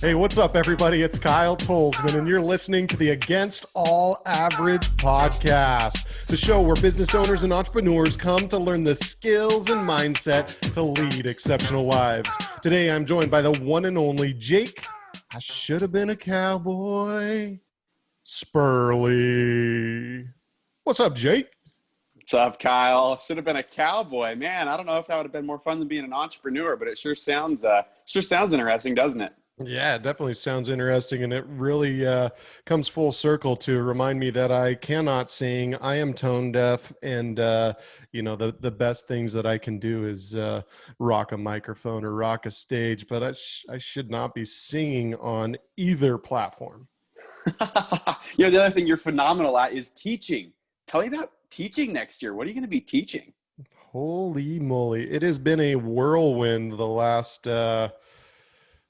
Hey, what's up, everybody? It's Kyle Tolsman, and you're listening to the Against All Average podcast, the show where business owners and entrepreneurs come to learn the skills and mindset to lead exceptional lives. Today, I'm joined by the one and only Jake. I should have been a cowboy. Spurley. What's up, Jake? What's up, Kyle? Should have been a cowboy. Man, I don't know if that would have been more fun than being an entrepreneur, but it sure sounds interesting, doesn't it? Yeah, it definitely sounds interesting, and it really comes full circle to remind me that I cannot sing. I am tone deaf, and the best things that I can do is rock a microphone or rock a stage, but I should not be singing on either platform. The other thing you're phenomenal at is teaching. Tell me about teaching next year. What are you going to be teaching? Holy moly. It has been a whirlwind the last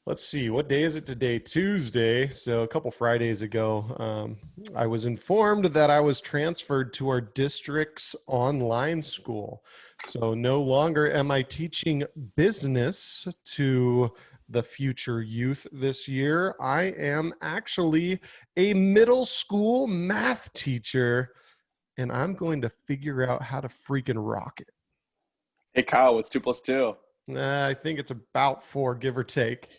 let's see, what day is it today? Tuesday. So a couple Fridays ago, I was informed that I was transferred to our district's online school. So no longer am I teaching business to the future youth this year. I am actually a middle school math teacher, and I'm going to figure out how to freaking rock it. Hey, Kyle, what's 2 + 2? I think it's about 4, give or take.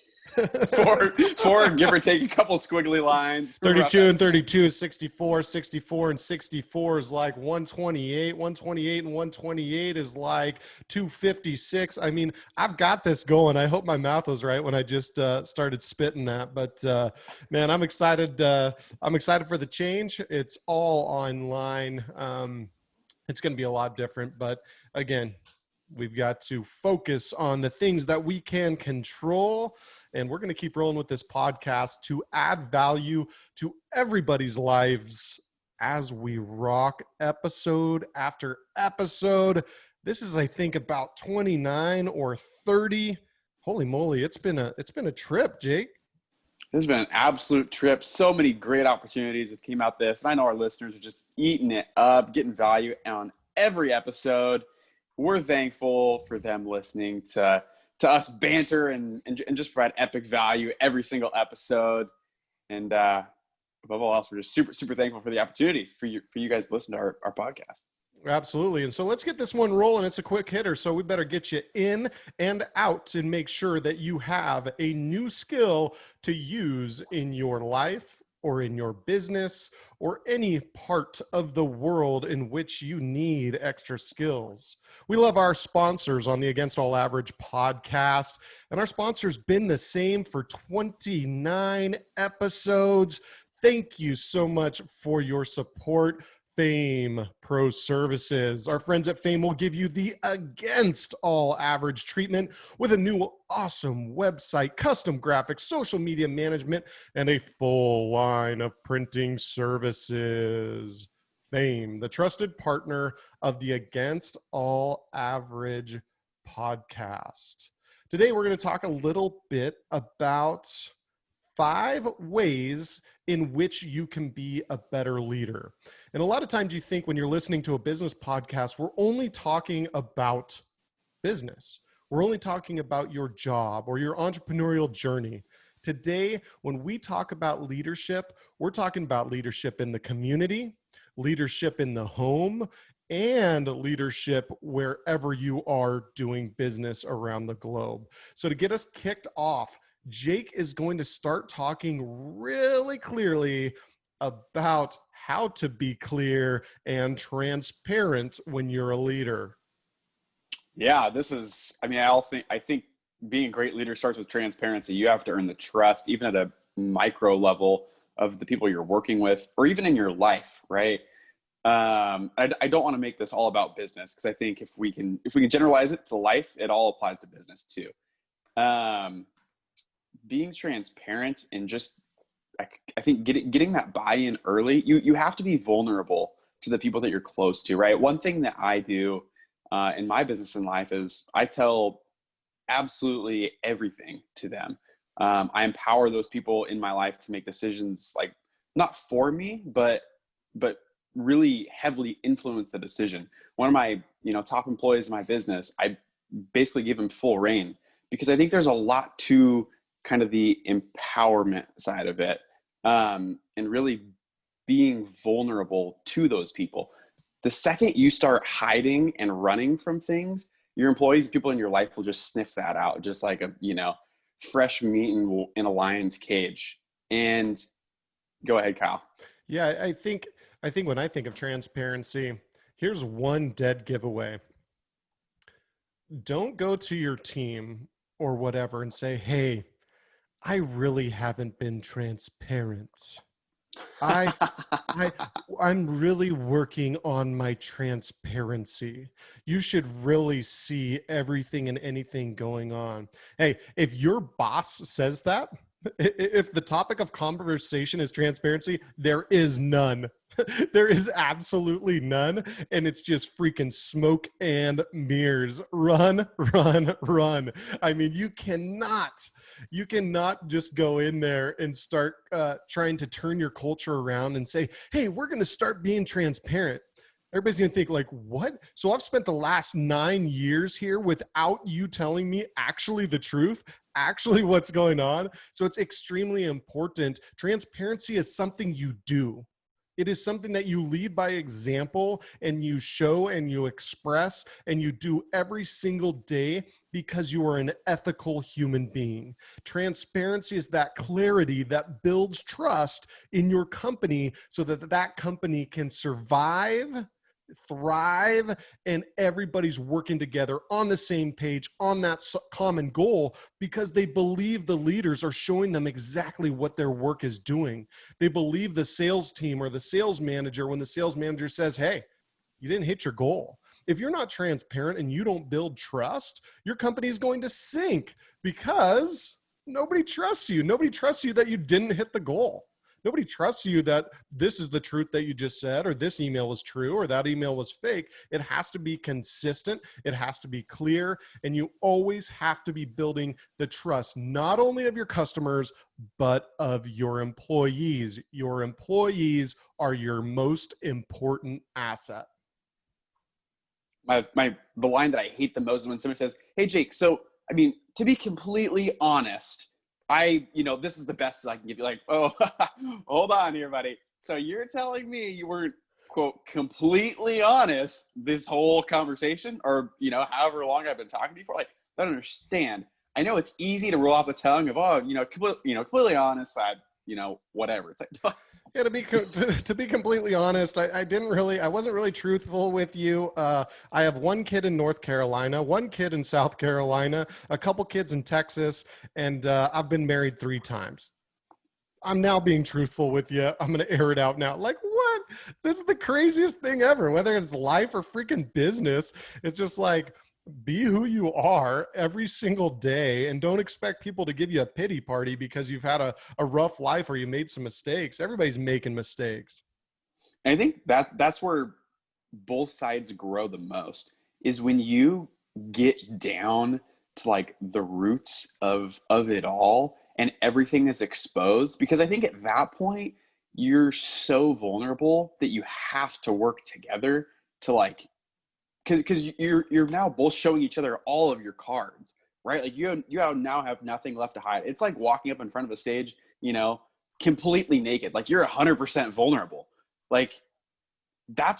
four, give or take a couple squiggly lines. 32 and 32 is 64. 64 and 64 is like 128. 128 and 128 is like 256. I mean, I've got this going. I hope my math was right when I just started spitting that. But man, I'm excited. I'm excited for the change. It's all online. It's going to be a lot different. But again, we've got to focus on the things that we can control. And we're going to keep rolling with this podcast to add value to everybody's lives as we rock episode after episode. This is, I think, about 29 or 30. Holy moly, it's been a trip, Jake. This has been an absolute trip. So many great opportunities that came out this. And I know our listeners are just eating it up, getting value on every episode. We're thankful for them listening to us banter and just provide epic value every single episode. And above all else, we're just super, super thankful for the opportunity for you guys to listen to our podcast. Absolutely. And so let's get this one rolling. It's a quick hitter, so we better get you in and out and make sure that you have a new skill to use in your life or in your business or any part of the world in which you need extra skills. We love our sponsors on the Against All Average podcast, and our sponsor's been the same for 29 episodes. Thank you so much for your support. FAEM Pro Services. Our friends at FAEM will give you the Against All Average treatment with a new awesome website, custom graphics, social media management, and a full line of printing services. FAEM, the trusted partner of the Against All Average podcast. Today, we're going to talk a little bit about 5 ways in which you can be a better leader. And a lot of times you think when you're listening to a business podcast, we're only talking about business. We're only talking about your job or your entrepreneurial journey. Today, when we talk about leadership, we're talking about leadership in the community, leadership in the home, and leadership wherever you are doing business around the globe. So to get us kicked off, Jake is going to start talking really clearly about how to be clear and transparent when you're a leader. Yeah, I think being a great leader starts with transparency. You have to earn the trust, even at a micro level, of the people you're working with, or even in your life, right? I don't want to make this all about business, because I think if we can generalize it to life, it all applies to business too. Being transparent and just, I think getting that buy-in early, you have to be vulnerable to the people that you're close to, right? One thing that I do in my business and life is I tell absolutely everything to them. I empower those people in my life to make decisions, like not for me, but really heavily influence the decision. One of my top employees in my business, I basically give him full reign, because I think there's a lot to kind of the empowerment side of it, and really being vulnerable to those people. The second you start hiding and running from things, your employees, people in your life will just sniff that out, just like fresh meat in a lion's cage. And go ahead, Kyle. Yeah, I think when I think of transparency, here's one dead giveaway. Don't go to your team or whatever and say, "Hey, I really haven't been transparent. I I I'm really working on my transparency. You should really see everything and anything going on." Hey, if your boss says that, if the topic of conversation is transparency, there is none. There is absolutely none. And it's just freaking smoke and mirrors. Run, run, run. I mean, you cannot just go in there and start trying to turn your culture around and say, "Hey, we're going to start being transparent." Everybody's going to think like, "What? So I've spent the last 9 years here without you telling me actually the truth, actually what's going on." So it's extremely important. Transparency is something you do. It is something that you lead by example, and you show and you express and you do every single day because you are an ethical human being. Transparency is that clarity that builds trust in your company so that that company can survive, thrive, and everybody's working together on the same page on that common goal, because they believe the leaders are showing them exactly what their work is doing. They believe the sales team or the sales manager when the sales manager says, "Hey, you didn't hit your goal." If you're not transparent and you don't build trust, your company is going to sink because nobody trusts you. Nobody trusts you that you didn't hit the goal. Nobody trusts you that this is the truth that you just said, or this email was true, or that email was fake. It has to be consistent. It has to be clear. And you always have to be building the trust, not only of your customers, but of your employees. Your employees are your most important asset. The line that I hate the most is when somebody says, "Hey, Jake, so I mean, to be completely honest, this is the best I can give you." Like, oh, hold on here, buddy. So you're telling me you weren't, quote, completely honest this whole conversation, or however long I've been talking to you for? Like, I don't understand. I know it's easy to roll off the tongue of, "Oh, completely honest, whatever." It's like, Yeah, to be completely honest, I wasn't really truthful with you. I have one kid in North Carolina, one kid in South Carolina, a couple kids in Texas, and I've been married 3 times. I'm now being truthful with you. I'm going to air it out now. Like, what? This is the craziest thing ever, whether it's life or freaking business. It's just like, be who you are every single day, and don't expect people to give you a pity party because you've had a rough life or you made some mistakes. Everybody's making mistakes. and I think that's where both sides grow the most, is when you get down to like the roots of it all and everything is exposed. Because I think at that point you're so vulnerable that you have to work together to like, because you're now both showing each other all of your cards, right? Like you now have nothing left to hide. It's like walking up in front of a stage, completely naked. Like you're 100% vulnerable. Like I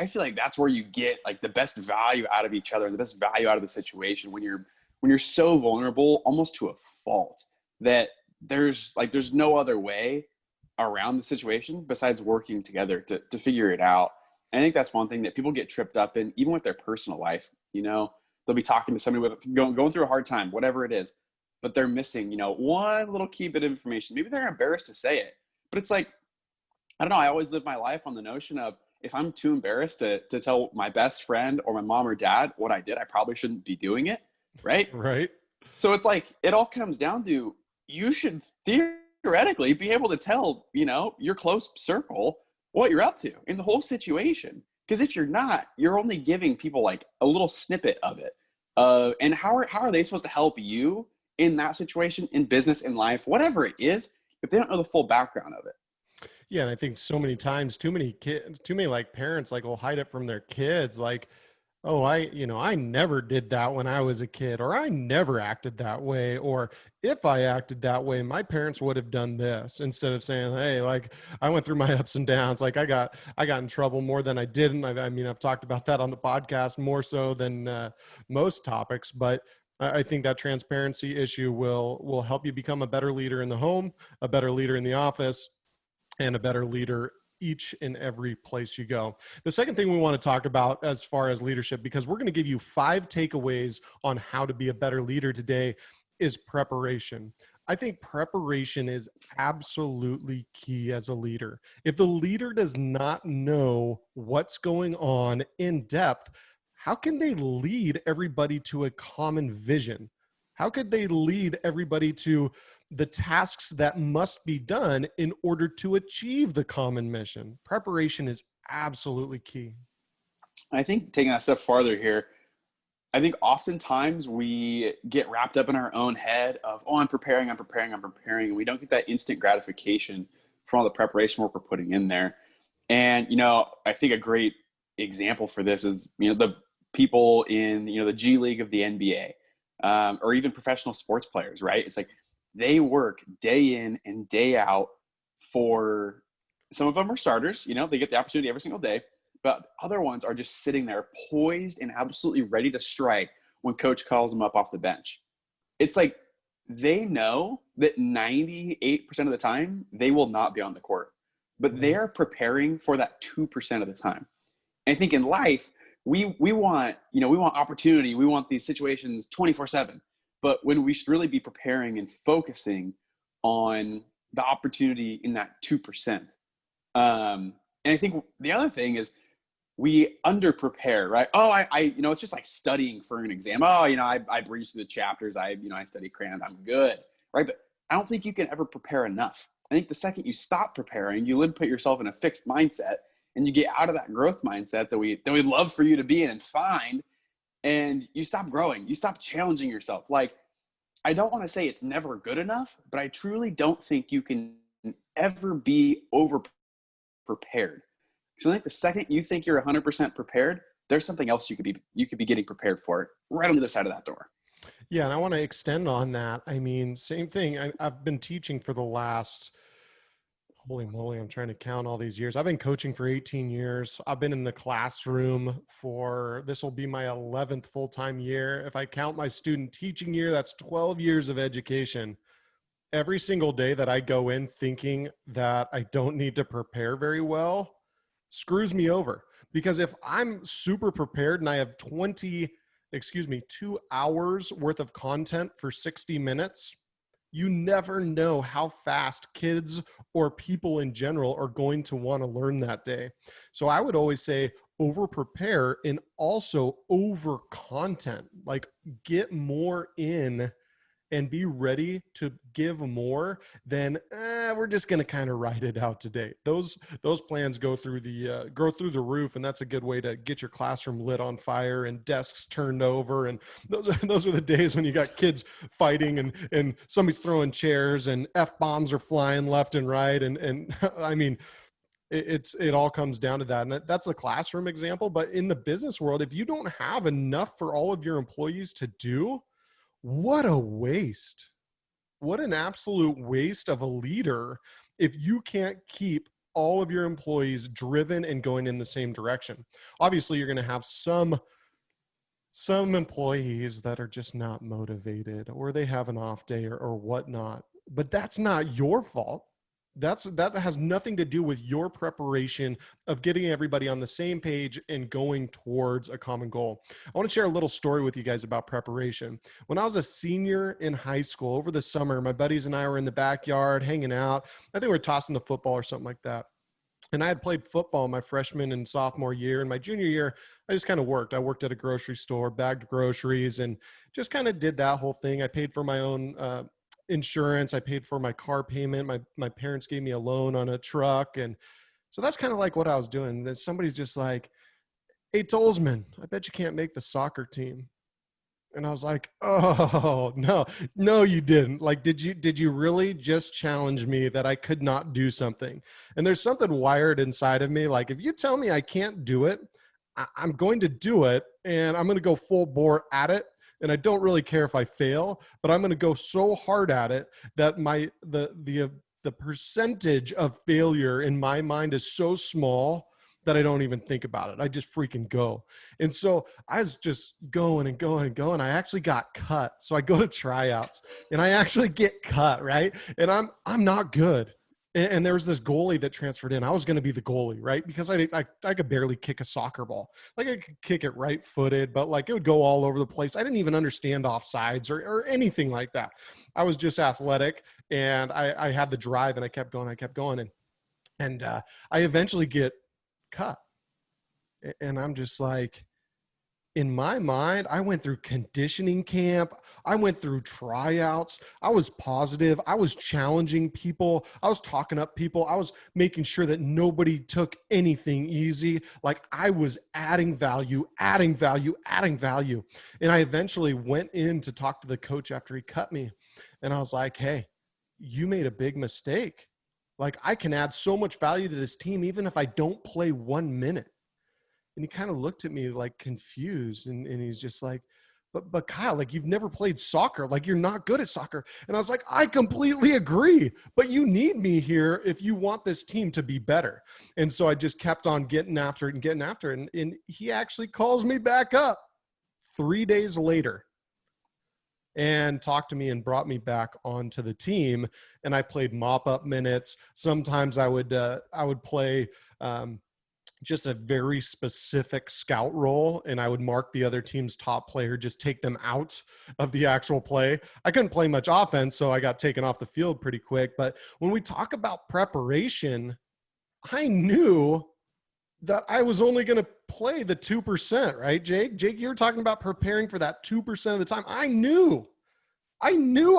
feel like that's where you get like the best value out of each other, the best value out of the situation, when you're so vulnerable almost to a fault that there's no other way around the situation besides working together to figure it out. And I think that's one thing that people get tripped up in, even with their personal life. They'll be talking to somebody going through a hard time, whatever it is, but they're missing, one little key bit of information. Maybe they're embarrassed to say it, but it's like, I don't know. I always live my life on the notion of, if I'm too embarrassed to tell my best friend or my mom or dad what I did, I probably shouldn't be doing it. Right. Right. So it's like, it all comes down to, you should theoretically be able to tell, your close circle what you're up to in the whole situation. Because if you're not, you're only giving people like a little snippet of it. And how are they supposed to help you in that situation, in business, in life, whatever it is, if they don't know the full background of it? Yeah, and I think so many times, too many like parents like will hide it from their kids. Like, Oh, I never did that when I was a kid, or I never acted that way, or if I acted that way, my parents would have done this, instead of saying, hey, like, I went through my ups and downs. Like, I got in trouble more than I didn't. I mean, I've talked about that on the podcast more so than most topics, but I think that transparency issue will help you become a better leader in the home, a better leader in the office, and a better leader each and every place you go. The second thing we want to talk about as far as leadership, because we're going to give you 5 takeaways on how to be a better leader today, is preparation. I think preparation is absolutely key as a leader. If the leader does not know what's going on in depth, how can they lead everybody to a common vision? How could they lead everybody to the tasks that must be done in order to achieve the common mission? Preparation is absolutely key. I think taking that step farther here, I think oftentimes we get wrapped up in our own head of, oh, I'm preparing. And we don't get that instant gratification from all the preparation work we're putting in there. And, I think a great example for this is, the people in, the G League of the NBA, or even professional sports players, right? It's like they work day in and day out for, some of them are starters, they get the opportunity every single day, but other ones are just sitting there poised and absolutely ready to strike when coach calls them up off the bench. It's like they know that 98% of the time they will not be on the court, but they are preparing for that 2% of the time. And I think in life, we want, we want opportunity. We want these situations 24/7, but when we should really be preparing and focusing on the opportunity in that 2%. And I think the other thing is we underprepare, right? Oh, it's just like studying for an exam. Oh, I breeze through the chapters. I study crayon. I'm good, right? But I don't think you can ever prepare enough. I think the second you stop preparing, you then put yourself in a fixed mindset, and you get out of that growth mindset that we'd love for you to be in and find, and you stop growing. You stop challenging yourself. Like, I don't want to say it's never good enough, but I truly don't think you can ever be over prepared. So I think the second you think you're 100% prepared, there's something else you could be getting prepared for right on the other side of that door. Yeah, and I want to extend on that. I mean, same thing. I've been teaching for the last, holy moly, I'm trying to count all these years. I've been coaching for 18 years. I've been in the classroom for, this will be my 11th full-time year. If I count my student teaching year, that's 12 years of education. Every single day that I go in thinking that I don't need to prepare very well screws me over. Because if I'm super prepared and I have 2 hours worth of content for 60 minutes, you never know how fast kids or people in general are going to want to learn that day. So I would always say over prepare and also over content, like get more in and be ready to give more than we're just going to kind of ride it out today. Those plans go through the roof, and that's a good way to get your classroom lit on fire and desks turned over. And those are the days when you got kids fighting and somebody's throwing chairs and F-bombs are flying left and right. And I mean, it all comes down to that. And that's a classroom example. But in the business world, if you don't have enough for all of your employees to do, what a waste. What an absolute waste of a leader if you can't keep all of your employees driven and going in the same direction. Obviously, you're going to have some employees that are just not motivated, or they have an off day or whatnot, but that's not your fault. That has nothing to do with your preparation of getting everybody on the same page and going towards a common goal. I want to share a little story with you guys about preparation. When I was a senior in high school over the summer, my buddies and I were in the backyard hanging out. I think we were tossing the football or something like that. And I had played football my freshman and sophomore year. And my junior year, I just kind of worked. I worked at a grocery store, bagged groceries, and just kind of did that whole thing. I paid for my own insurance. I paid for my car payment. My parents gave me a loan on a truck. And so that's kind of like what I was doing. Then somebody's just like, hey, Tolsman, I bet you can't make the soccer team. And I was like, oh, no, you didn't. Like, did you really just challenge me that I could not do something? And there's something wired inside of me. Like, if you tell me I can't do it, I'm going to do it. and I'm going to go full bore at it. And I don't really care if I fail, but I'm going to go so hard at it that the percentage of failure in my mind is so small that I don't even think about it. I just freaking go. And so I was just going and going and going. I actually got cut. So I go to tryouts and I actually get cut, right? And I'm not good. And there was this goalie that transferred in. I was going to be the goalie, right? Because I could barely kick a soccer ball. Like I could kick it right footed, but like it would go all over the place. I didn't even understand offsides or anything like that. I was just athletic, and I had the drive, and I kept going. And I eventually get cut. And I'm just like, in my mind, I went through conditioning camp. I went through tryouts. I was positive. I was challenging people. I was talking up people. I was making sure that nobody took anything easy. Like I was adding value. And I eventually went in to talk to the coach after he cut me. And I was like, hey, you made a big mistake. Like I can add so much value to this team, even if I don't play 1 minute. And he kind of looked at me like confused, and he's just like, but Kyle, like you've never played soccer, like you're not good at soccer. And I was like, I completely agree, but you need me here if you want this team to be better. And so I just kept on getting after it. And he actually calls me back up 3 days later and talked to me and brought me back onto the team. And I played mop up minutes. Sometimes I would play, just a very specific scout role, and I would mark the other team's top player, just take them out of the actual play. I couldn't play much offense, so I got taken off the field pretty quick. But when we talk about preparation, I knew that I was only going to play the 2%, right, Jake? Jake, you were talking about preparing for that 2% of the time. I knew I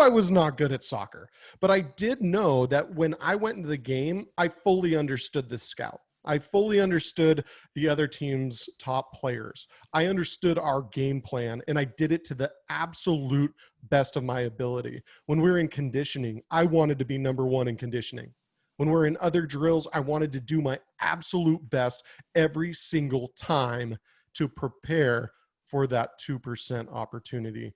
was not good at soccer, but I did know that when I went into the game, I fully understood the scout. I fully understood the other team's top players. I understood our game plan, and I did it to the absolute best of my ability. When we were in conditioning, I wanted to be number one in conditioning. When we're in other drills, I wanted to do my absolute best every single time to prepare for that 2% opportunity.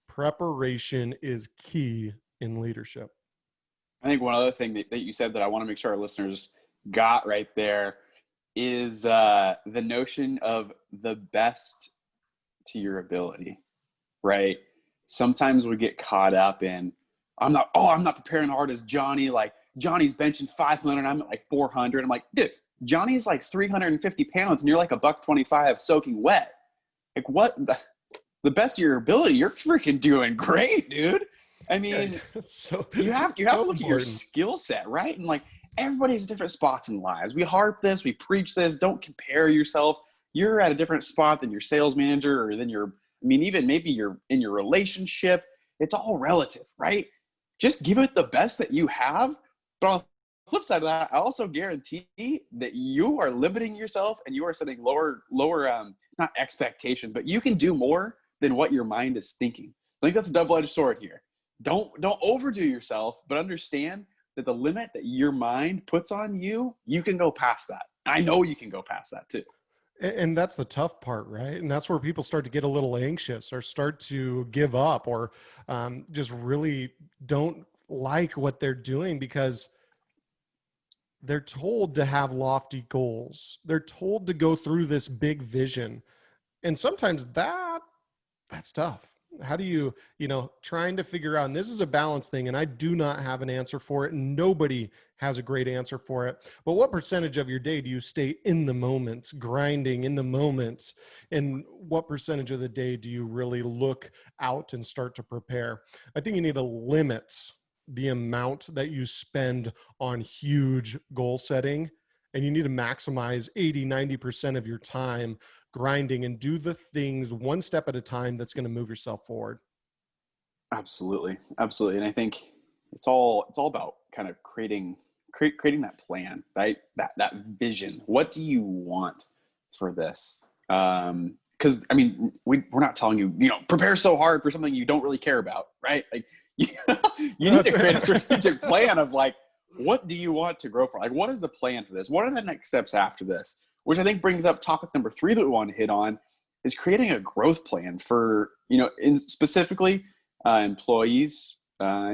Preparation is key in leadership. I think one other thing that you said that I want to make sure our listeners got right there is the notion of the best to your ability, right? Sometimes we get caught up in, I'm not preparing hard as Johnny. Like Johnny's benching 500, I'm at like 400. I'm like, dude, Johnny's like 350 pounds and you're like $125 soaking wet. Like what? The best of your ability, you're freaking doing great, dude. I mean, you have to look at your skill set, right? And like, everybody has different spots in lives. We harp this, we preach this. Don't compare yourself. You're at a different spot than your sales manager, or than even maybe you're in your relationship. It's all relative, right? Just give it the best that you have. But on the flip side of that, I also guarantee that you are limiting yourself and you are setting lower, not expectations, but you can do more than what your mind is thinking. I think that's a double-edged sword here. Don't overdo yourself, but understand that the limit that your mind puts on you, you can go past that. I know you can go past that too. And that's the tough part, right? And that's where people start to get a little anxious or start to give up, or just really don't like what they're doing because they're told to have lofty goals. They're told to go through this big vision. And sometimes that's tough. How do you trying to figure out, and this is a balance thing, and I do not have an answer for it. And nobody has a great answer for it. But what percentage of your day do you stay in the moment, grinding in the moment? And what percentage of the day do you really look out and start to prepare? I think you need to limit the amount that you spend on huge goal setting, and you need to maximize 80-90% of your time grinding and do the things one step at a time that's going to move yourself forward. Absolutely. And I think it's all about kind of creating that plan, right? That vision. What do you want for this? Because I mean, we're not telling you, prepare so hard for something you don't really care about, right? Like you need to create a strategic plan of like, what do you want to grow for? Like, what is the plan for this? What are the next steps after this? Which I think brings up topic number 3 that we want to hit on is creating a growth plan for, specifically employees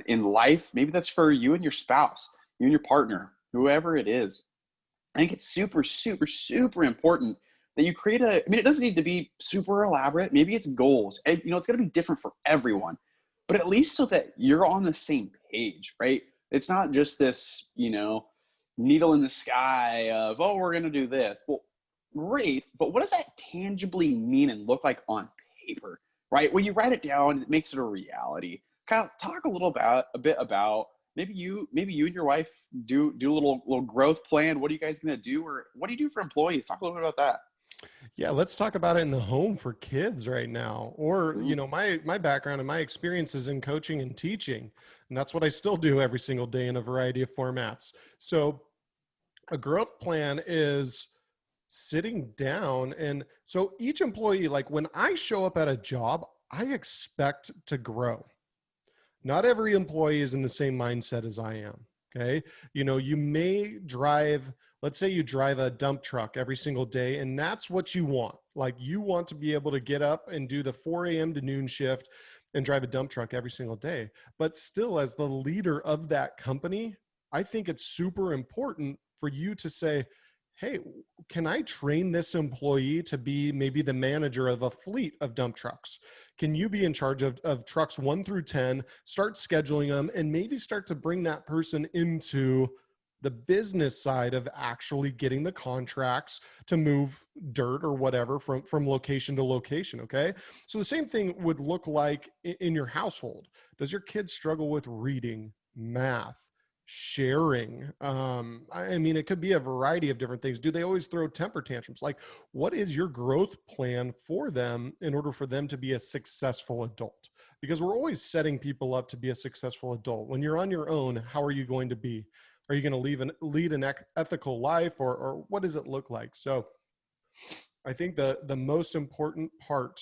in life. Maybe that's for you and your spouse, you and your partner, whoever it is. I think it's super, super, super important that you create it doesn't need to be super elaborate. Maybe it's goals. And, it's going to be different for everyone, but at least so that you're on the same page, right? It's not just this, needle in the sky of, oh, we're going to do this. Well, great. But what does that tangibly mean and look like on paper, right? When you write it down, it makes it a reality. Kyle, talk a bit about maybe you and your wife do a little growth plan. What are you guys going to do, or what do you do for employees? Talk a little bit about that. Yeah, let's talk about it in the home for kids right now. Or, Ooh. my background and my experiences in coaching and teaching. And that's what I still do every single day in a variety of formats. So a growth plan is sitting down. And so each employee, like when I show up at a job, I expect to grow. Not every employee is in the same mindset as I am. Okay. You may drive, let's say you drive a dump truck every single day, and that's what you want. Like you want to be able to get up and do the 4 a.m. to noon shift and drive a dump truck every single day. But still, as the leader of that company, I think it's super important for you to say, hey, can I train this employee to be maybe the manager of a fleet of dump trucks? Can you be in charge of trucks 1 through 10, start scheduling them, and maybe start to bring that person into the business side of actually getting the contracts to move dirt or whatever from location to location. Okay. So the same thing would look like in your household. Does your kid struggle with reading, math, sharing? It could be a variety of different things. Do they always throw temper tantrums? Like, what is your growth plan for them in order for them to be a successful adult? Because we're always setting people up to be a successful adult. When you're on your own, how are you going to be? Are you going to lead an ethical life, or what does it look like? So I think the most important part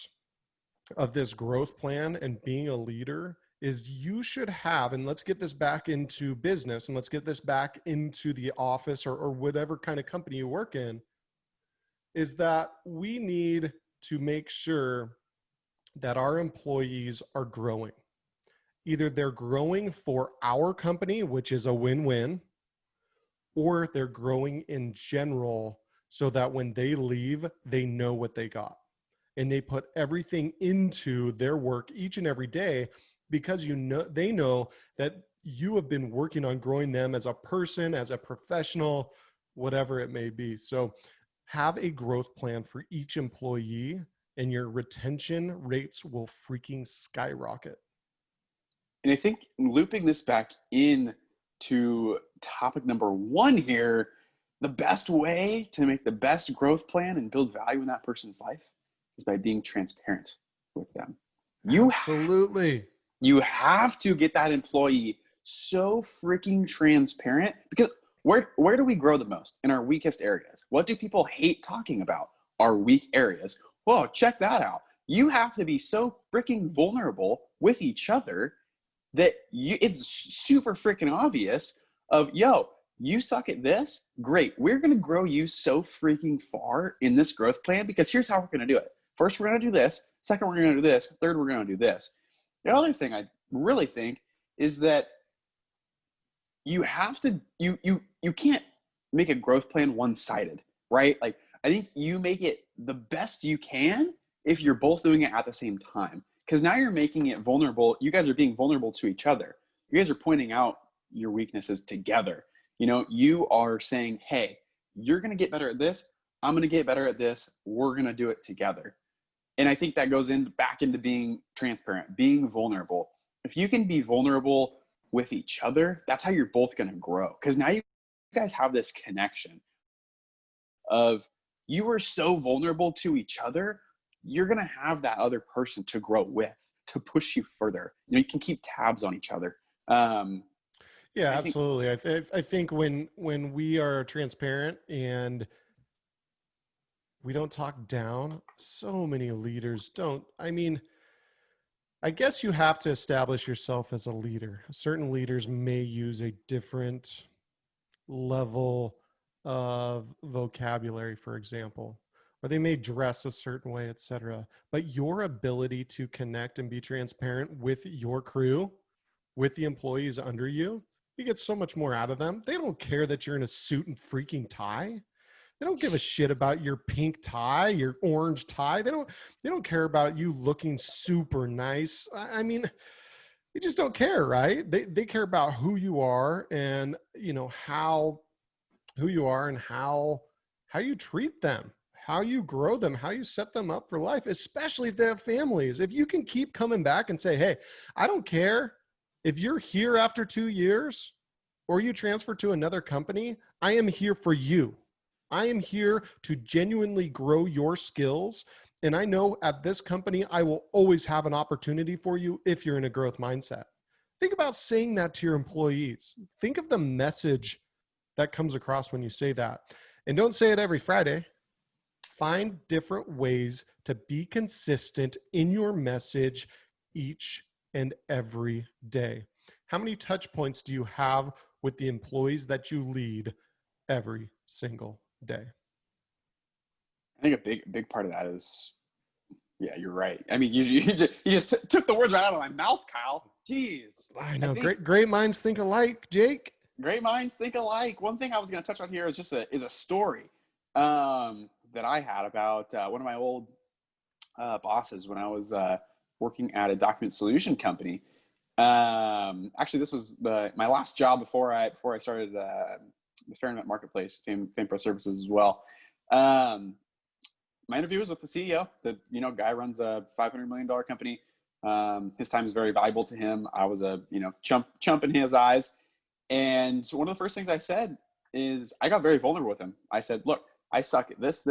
of this growth plan and being a leader is you should have, and let's get this back into business and let's get this back into the office or whatever kind of company you work in, is that we need to make sure that our employees are growing. Either they're growing for our company, which is a win-win, or they're growing in general so that when they leave, they know what they got. And they put everything into their work each and every day because they know that you have been working on growing them as a person, as a professional, whatever it may be. So have a growth plan for each employee and your retention rates will freaking skyrocket. And I think looping this back in to topic number 1 here, the best way to make the best growth plan and build value in that person's life is by being transparent with them. Absolutely. You have to get that employee so freaking transparent, because where do we grow the most? In our weakest areas. What do people hate talking about? Our weak areas. Well, check that out. You have to be so freaking vulnerable with each other that it's super freaking obvious of, yo, you suck at this? Great. We're going to grow you so freaking far in this growth plan because here's how we're going to do it. First, we're going to do this. Second, we're going to do this. Third, we're going to do this. The other thing I really think is that you have to, you can't make a growth plan one-sided, right? Like, I think you make it the best you can if you're both doing it at the same time. Because now you're making it vulnerable. You guys are being vulnerable to each other. You guys are pointing out your weaknesses together. You are saying, hey, you're going to get better at this. I'm going to get better at this. We're going to do it together. And I think that goes back into being transparent, being vulnerable. If you can be vulnerable with each other, that's how you're both going to grow. Because now you guys have this connection of you are so vulnerable to each other, you're going to have that other person to grow with, to push you further. You can keep tabs on each other. Yeah, absolutely. I think when we are transparent and we don't talk down, so many leaders don't. I guess you have to establish yourself as a leader. Certain leaders may use a different level of vocabulary, for example. or they may dress a certain way, etc. But your ability to connect and be transparent with your crew, with the employees under you, you get so much more out of them. They don't care that you're in a suit and freaking tie. They don't give a shit about your pink tie, your orange tie. They don't care about you looking super nice. I mean, they just don't care, right? They care about who you are and, how who you are and how you treat them, how you grow them, how you set them up for life, especially if they have families. If you can keep coming back and say, hey, I don't care if you're here after 2 years or you transfer to another company, I am here for you. I am here to genuinely grow your skills. And I know at this company, I will always have an opportunity for you if you're in a growth mindset. Think about saying that to your employees. Think of the message that comes across when you say that. And don't say it every Friday. Find different ways to be consistent in your message each and every day. How many touch points do you have with the employees that you lead every single day? I think a big part of that is, yeah, you're right. I mean, you just took the words right out of my mouth, Kyle. Jeez. I know. Great minds think alike, Jake. Great minds think alike. One thing I was going to touch on here is just a story that I had about one of my old bosses when I was working at a document solution company. Actually, this was my last job before I started the FAEM Marketplace, FAEM Pro Services as well. My interview was with the CEO. The guy runs a $500 million company. His time is very valuable to him. I was a chump in his eyes. And one of the first things I said is I got very vulnerable with him. I said, look, I suck at this.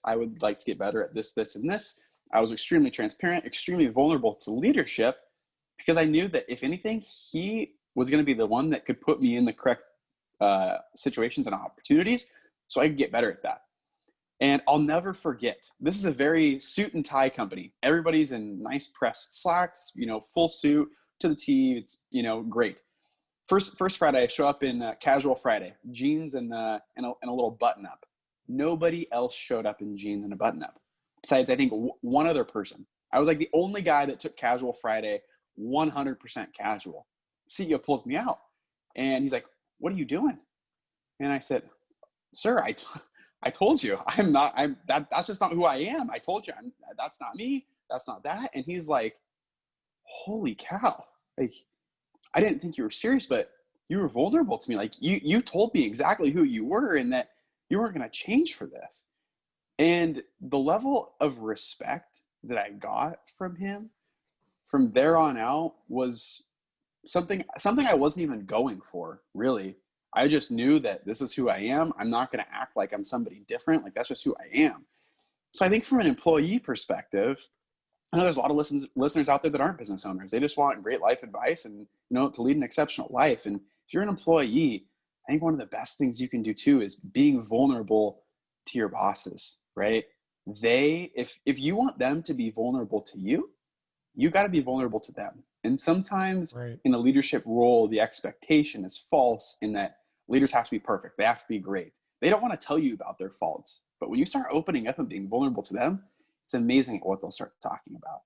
I would like to get better at this, and this. I was extremely transparent, extremely vulnerable to leadership, because I knew that if anything, he was going to be the one that could put me in the correct situations and opportunities so I could get better at that. And I'll never forget, this is a very suit and tie company. Everybody's in nice pressed slacks, full suit to the T. It's, great. First Friday, I show up in casual Friday, jeans and a little button up. Nobody else showed up in jeans and a button up. Besides, I think one other person. I was like the only guy that took casual Friday, 100% casual. CEO pulls me out and he's like, what are you doing? And I said, sir, I told you, that's just not who I am. I told you, that's not me. That's not that. And he's like, holy cow. Like, I didn't think you were serious, but you were vulnerable to me. Like you told me exactly who you were and that you weren't going to change for this. And the level of respect that I got from him from there on out was something I wasn't even going for, really. I just knew that this is who I am. I'm not going to act like I'm somebody different. Like, that's just who I am. So I think from an employee perspective, I know there's a lot of listeners out there that aren't business owners. They just want great life advice and, to lead an exceptional life. And if you're an employee, I think one of the best things you can do too is being vulnerable to your bosses, right? If you want them to be vulnerable to you, you got to be vulnerable to them. And sometimes in a leadership role, the expectation is false in that leaders have to be perfect. They have to be great. They don't want to tell you about their faults. But when you start opening up and being vulnerable to them, it's amazing what they'll start talking about.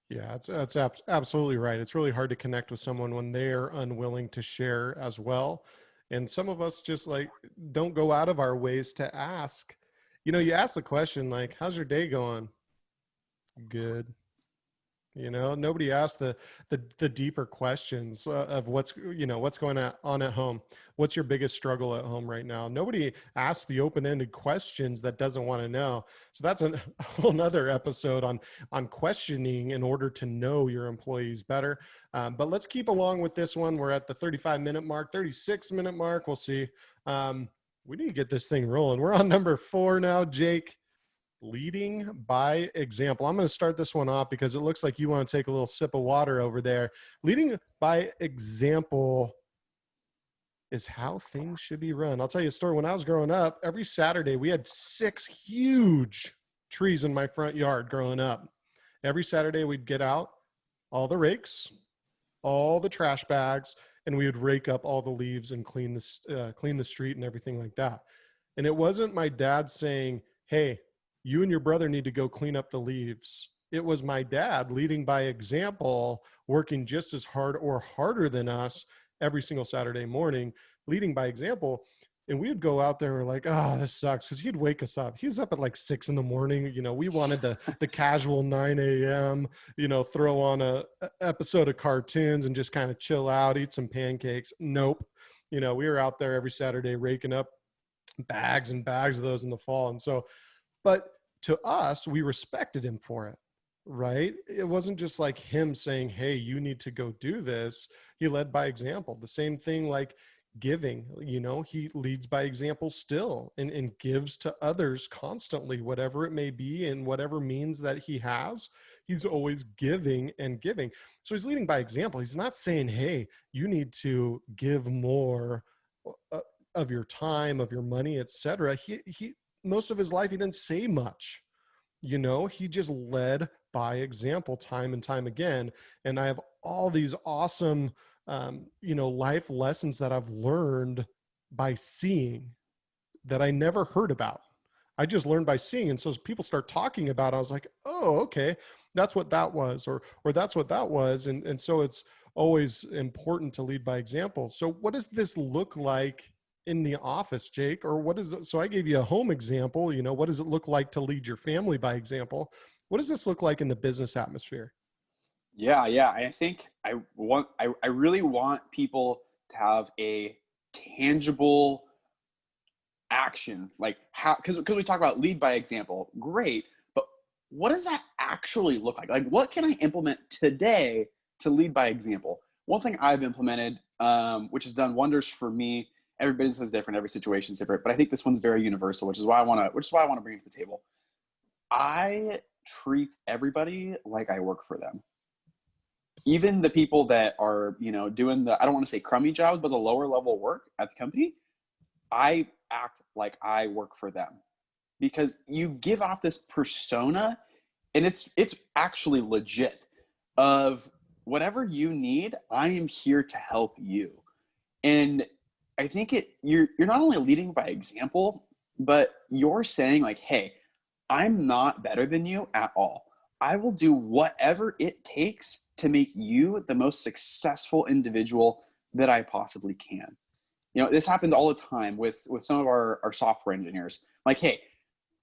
Yeah, that's absolutely right. It's really hard to connect with someone when they're unwilling to share as well. And some of us just don't go out of our ways to ask. You ask the question like, how's your day going? Good. Nobody asks the deeper questions of what's going on at home. What's your biggest struggle at home right now? Nobody asks the open-ended questions that doesn't want to know. So that's a whole nother episode on questioning in order to know your employees better. But let's keep along with this one. We're at the 35-minute mark, 36-minute mark. We'll see. We need to get this thing rolling. We're on number 4 now, Jake. Leading by example. I'm going to start this one off because it looks like you want to take a little sip of water over there. Leading by example is how things should be run. I'll tell you a story. When I was growing up, every Saturday we had 6 huge trees in my front yard growing up. Every Saturday we'd get out all the rakes, all the trash bags, and we would rake up all the leaves and clean the street and everything like that. And it wasn't my dad saying, hey, you and your brother need to go clean up the leaves. It was my dad leading by example, working just as hard or harder than us every single Saturday morning, leading by example. And we would go out there and we're like, oh, this sucks. Cause he'd wake us up. He was up at like 6 a.m. You know, we wanted the casual 9 a.m., throw on a episode of cartoons and just kind of chill out, eat some pancakes. Nope. We were out there every Saturday raking up bags and bags of those in the fall. And so, but to us, we respected him for it, right? It wasn't just like him saying, hey, you need to go do this. He led by example. The same thing like giving, he leads by example still and gives to others constantly, whatever it may be and whatever means that he has. He's always giving and giving. So he's leading by example. He's not saying, hey, you need to give more of your time, of your money, etc. He most of his life, he didn't say much. He just led by example time and time again. And I have all these awesome, life lessons that I've learned by seeing that I never heard about. I just learned by seeing. And so as people start talking about it, I was like, oh, okay, that's what that was, or that's what that was. And so it's always important to lead by example. So what does this look like in the office, Jake? Or what is it? So I gave you a home example. What does it look like to lead your family by example? What does this look like in the business atmosphere? Yeah. I think I really want people to have a tangible action, like how, because we talk about lead by example, great, but what does that actually look like? Like, what can I implement today to lead by example? One thing I've implemented, which has done wonders for me. Every business is different, every situation is different, but I think this one's very universal, which is why I want to bring it to the table. I treat everybody like I work for them. Even the people that are, doing I don't want to say crummy jobs, but the lower level work at the company, I act like I work for them, because you give off this persona, and it's actually legit, of whatever you need, I am here to help you. And I think you're not only leading by example, but you're saying like, hey, I'm not better than you at all. I will do whatever it takes to make you the most successful individual that I possibly can. This happens all the time with some of our software engineers. Like, hey,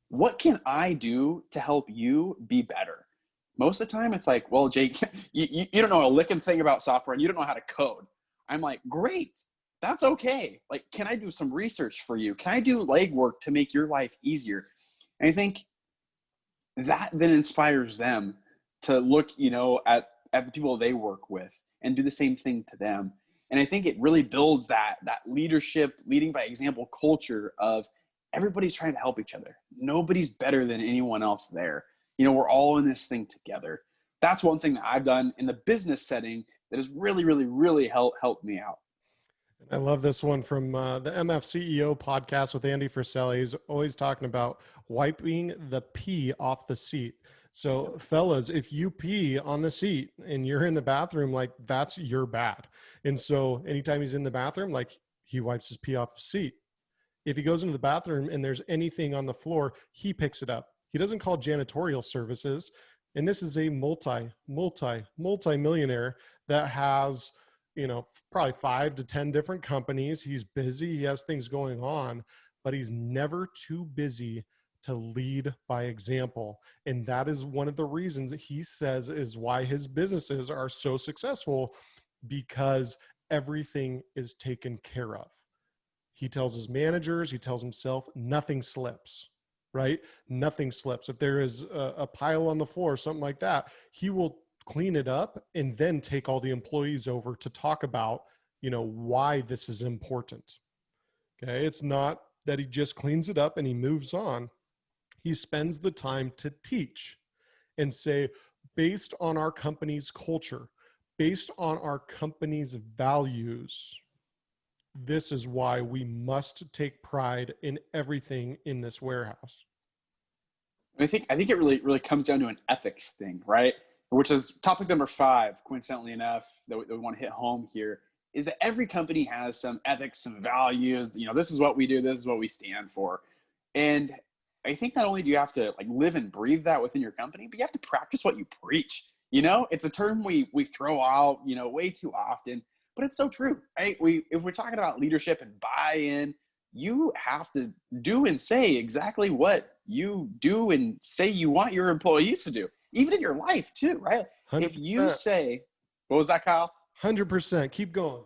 what can I do to help you be better? Most of the time it's like, well, Jake, you don't know a licking thing about software and you don't know how to code. I'm like, great, that's okay. Like, can I do some research for you? Can I do legwork to make your life easier? And I think that then inspires them to look, at the people they work with and do the same thing to them. And I think it really builds that leadership, leading by example culture of everybody's trying to help each other. Nobody's better than anyone else there. We're all in this thing together. That's one thing that I've done in the business setting that has really, really, really helped me out. I love this one from the MF CEO podcast with Andy Friselli. He's always talking about wiping the pee off the seat. So fellas, if you pee on the seat and you're in the bathroom, like that's your bad. And so anytime he's in the bathroom, like he wipes his pee off the seat. If he goes into the bathroom and there's anything on the floor, he picks it up. He doesn't call janitorial services. And this is a multi-millionaire that has, probably 5 to 10 different companies. He's busy. He has things going on, but he's never too busy to lead by example. And that is one of the reasons that he says is why his businesses are so successful, because everything is taken care of. He tells his managers, he tells himself, nothing slips, right? Nothing slips. If there is a pile on the floor, something like that, he will clean it up and then take all the employees over to talk about, why this is important. Okay. It's not that he just cleans it up and he moves on. He spends the time to teach and say, based on our company's culture, based on our company's values, this is why we must take pride in everything in this warehouse. I think it really comes down to an ethics thing, right? Which is topic number 5, coincidentally enough, that we want to hit home here, is that every company has some ethics, some values. This is what we do. This is what we stand for. And I think not only do you have to like live and breathe that within your company, but you have to practice what you preach. You know, it's a term we throw out, you know, way too often, but it's so true, right? If we're talking about leadership and buy-in, you have to do and say exactly what you do and say you want your employees to do, even in your life too, right? If you 100%. say, what was that, Kyle? 100%. Keep going.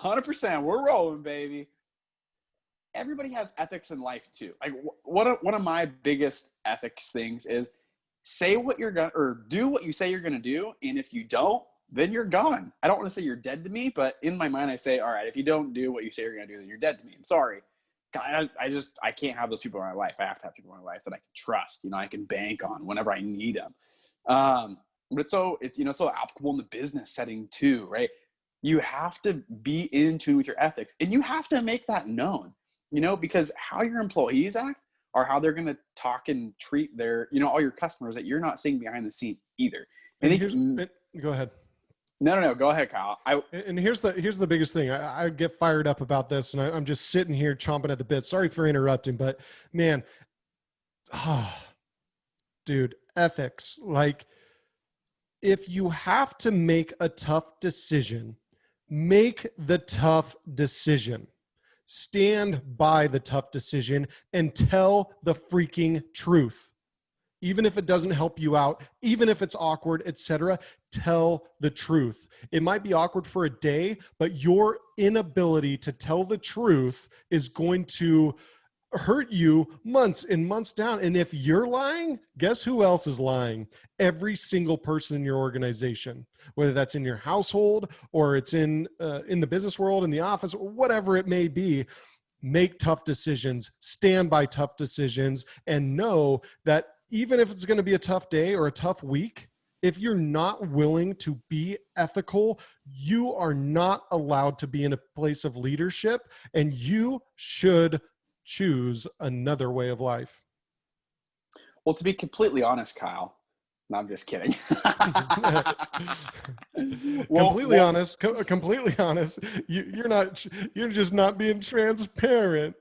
100%. We're rolling, baby. Everybody has ethics in life too. Like one of my biggest ethics things is say what you're going to, or do what you say you're going to do. And if you don't, then you're gone. I don't want to say you're dead to me, but in my mind, I say, all right, if you don't do what you say you're going to do, then you're dead to me. I'm sorry. I can't have those people in my life. I have to have people in my life that I can trust, you know, I can bank on whenever I need them. But it's, you know, so applicable in the business setting too, right? You have to be in tune with your ethics, and you have to make that known, you know, because how your employees act or how they're going to talk and treat their, you know, all your customers that you're not seeing behind the scene either. Go ahead. No. Go ahead, Kyle. And here's the biggest thing. I get fired up about this, and I'm just sitting here chomping at the bit. Sorry for interrupting, but man, dude, ethics. Like, if you have to make a tough decision, make the tough decision. Stand by the tough decision and tell the freaking truth. Even if it doesn't help you out, even if it's awkward, etc., tell the truth. It might be awkward for a day, but your inability to tell the truth is going to hurt you months and months down. And if you're lying, guess who else is lying? Every single person in your organization, whether that's in your household or it's in the business world, in the office, or whatever it may be. Make tough decisions, stand by tough decisions, and know that even if it's going to be a tough day or a tough week, if you're not willing to be ethical, you are not allowed to be in a place of leadership, and you should choose another way of life. Well, to be completely honest, Kyle, no, I'm just kidding. Completely honest. You're just not being transparent.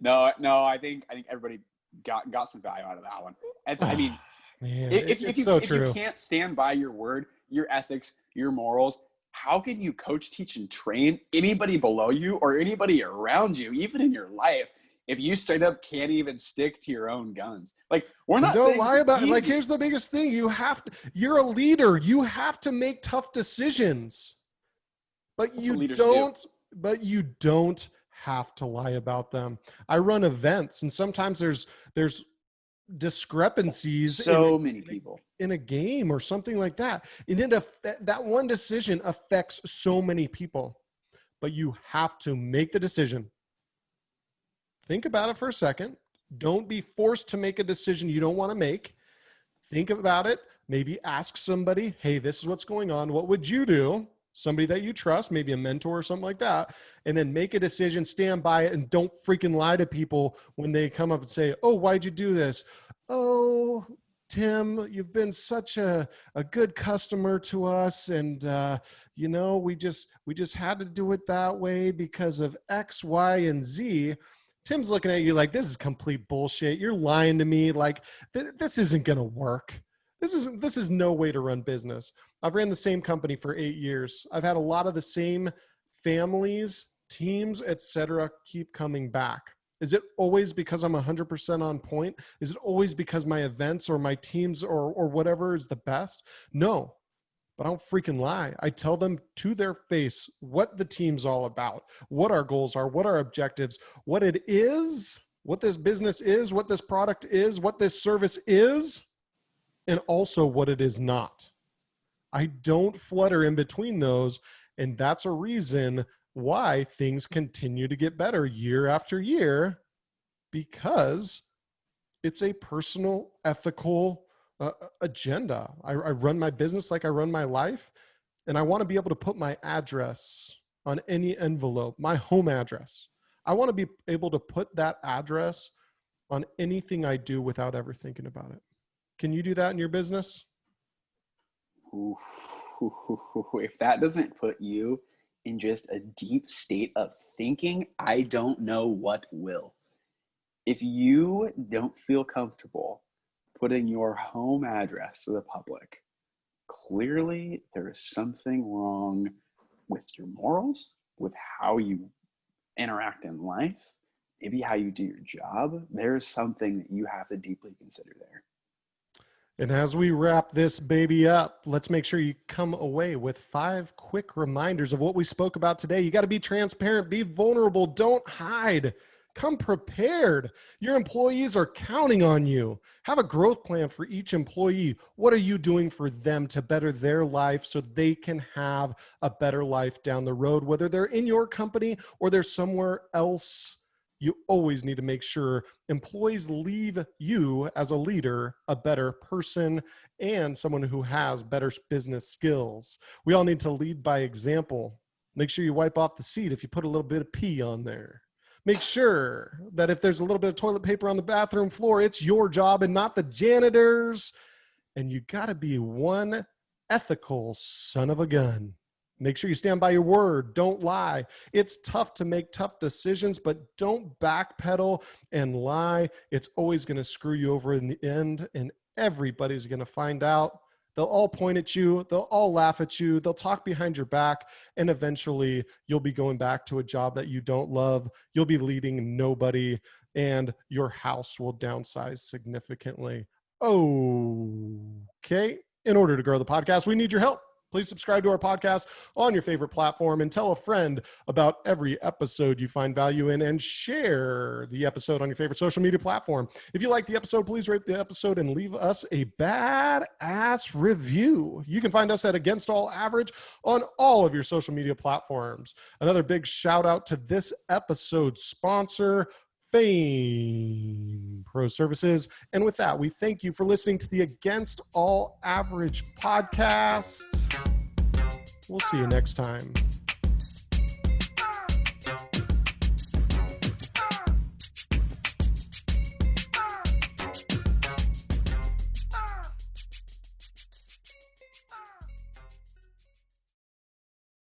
No, I think everybody got some value out of that one. I mean, man, if true. you can't stand by your word, your ethics, your morals, how can you coach, teach, and train anybody below you or anybody around you, even in your life, if you straight up can't even stick to your own guns? Like, we're not don't saying lie about it. Easy. Like, here's the biggest thing. You're a leader. You have to make tough decisions, but you don't have to lie about them. I run events, and sometimes there's discrepancies many people in a game or something like that. And then that one decision affects so many people, but you have to make the decision. Think about it for a second. Don't be forced to make a decision you don't want to make. Think about it. Maybe ask somebody, hey, this is what's going on. What would you do? Somebody that you trust, maybe a mentor or something like that, and then make a decision, stand by it, and don't freaking lie to people when they come up and say, oh, why'd you do this? Oh, Tim, you've been such a good customer to us. And, you know, we just had to do it that way because of X, Y, and Z. Tim's looking at you like, this is complete bullshit. You're lying to me. Like, this isn't going to work. This is no way to run business. I've ran the same company for 8 years. I've had a lot of the same families, teams, etc. keep coming back. Is it always because I'm 100% on point? Is it always because my events or my teams or whatever is the best? No, but I don't freaking lie. I tell them to their face what the team's all about, what our goals are, what our objectives, what it is, what this business is, what this product is, what this service is, and also what it is not. I don't flutter in between those, and that's a reason why things continue to get better year after year, because it's a personal, ethical agenda. I run my business like I run my life, and I want to be able to put my address on any envelope, my home address. I want to be able to put that address on anything I do without ever thinking about it. Can you do that in your business? If that doesn't put you in just a deep state of thinking, I don't know what will. If you don't feel comfortable putting your home address to the public, clearly there is something wrong with your morals, with how you interact in life, maybe how you do your job. There is something that you have to deeply consider there. And as we wrap this baby up, let's make sure you come away with 5 quick reminders of what we spoke about today. You got to be transparent, be vulnerable, don't hide. Come prepared. Your employees are counting on you. Have a growth plan for each employee. What are you doing for them to better their life so they can have a better life down the road, whether they're in your company or they're somewhere else? You always need to make sure employees leave you as a leader a better person and someone who has better business skills. We all need to lead by example. Make sure you wipe off the seat if you put a little bit of pee on there. Make sure that if there's a little bit of toilet paper on the bathroom floor, it's your job and not the janitor's. And you got to be one ethical son of a gun. Make sure you stand by your word. Don't lie. It's tough to make tough decisions, but don't backpedal and lie. It's always going to screw you over in the end, and everybody's going to find out. They'll all point at you. They'll all laugh at you. They'll talk behind your back, and eventually you'll be going back to a job that you don't love. You'll be leading nobody, and your house will downsize significantly. Okay. In order to grow the podcast, we need your help. Please subscribe to our podcast on your favorite platform and tell a friend about every episode you find value in, and share the episode on your favorite social media platform. If you like the episode, please rate the episode and leave us a badass review. You can find us at Against All Average on all of your social media platforms. Another big shout out to this episode's sponsor, FAEM Pro Services. And with that, we thank you for listening to the Against All Average podcast. We'll see you next time.